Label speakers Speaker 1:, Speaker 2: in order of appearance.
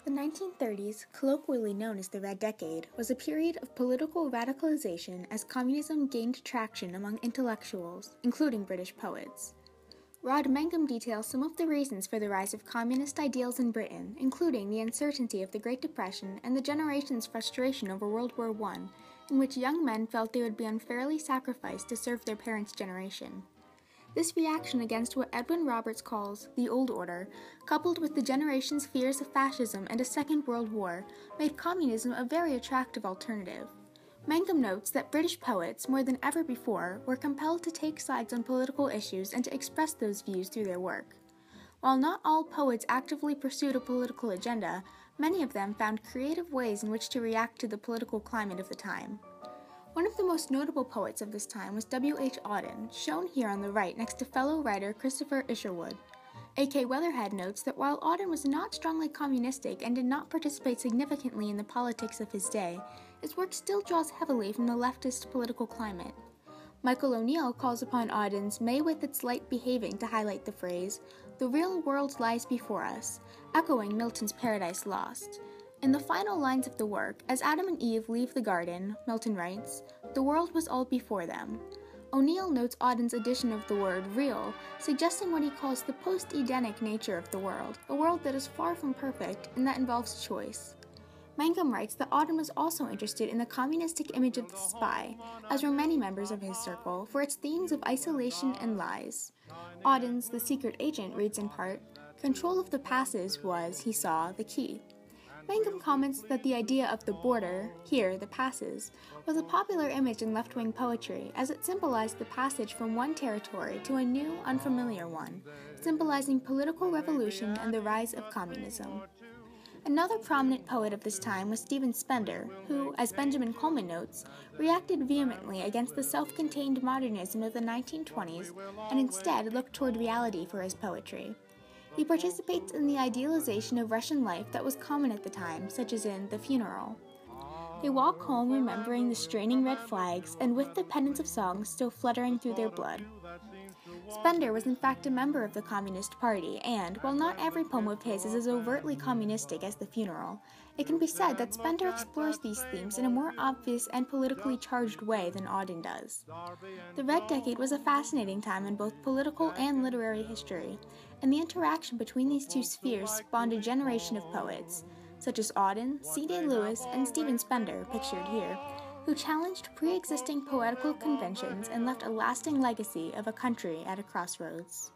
Speaker 1: The 1930s, colloquially known as the Red Decade, was a period of political radicalization as communism gained traction among intellectuals, including British poets. Rod Mangum details some of the reasons for the rise of communist ideals in Britain, including the uncertainty of the Great Depression and the generation's frustration over World War I, in which young men felt they would be unfairly sacrificed to serve their parents' generation. This reaction against what Edwin Roberts calls the Old Order, coupled with the generation's fears of fascism and a Second World War, made communism a very attractive alternative. Mangum notes that British poets, more than ever before, were compelled to take sides on political issues and to express those views through their work. While not all poets actively pursued a political agenda, many of them found creative ways in which to react to the political climate of the time. One of the most notable poets of this time was W.H. Auden, shown here on the right next to fellow writer Christopher Isherwood. A.K. Weatherhead notes that while Auden was not strongly communistic and did not participate significantly in the politics of his day, his work still draws heavily from the leftist political climate. Michael O'Neill calls upon Auden's "May with its light behaving" to highlight the phrase, "The real world lies before us," echoing Milton's Paradise Lost. In the final lines of the work, as Adam and Eve leave the garden, Milton writes, "The world was all before them." O'Neill notes Auden's addition of the word "real," suggesting what he calls the post-Edenic nature of the world, a world that is far from perfect and that involves choice. Mangum writes that Auden was also interested in the communistic image of the spy, as were many members of his circle, for its themes of isolation and lies. Auden's The Secret Agent reads in part, "Control of the passes was, he saw, the key." Mangum comments that the idea of the border, here the passes, was a popular image in left-wing poetry as it symbolized the passage from one territory to a new, unfamiliar one, symbolizing political revolution and the rise of communism. Another prominent poet of this time was Stephen Spender, who, as Benjamin Coleman notes, reacted vehemently against the self-contained modernism of the 1920s and instead looked toward reality for his poetry. He participates in the idealization of Russian life that was common at the time, such as in The Funeral. They walk home remembering the straining red flags and with the pennants of songs still fluttering through their blood. Spender was in fact a member of the Communist Party, and, while not every poem of his is as overtly communistic as The Funeral, it can be said that Spender explores these themes in a more obvious and politically charged way than Auden does. The Red Decade was a fascinating time in both political and literary history, and the interaction between these two spheres spawned a generation of poets, such as Auden, C.D. Lewis, and Stephen Spender, pictured here, who challenged pre-existing poetical conventions and left a lasting legacy of a country at a crossroads.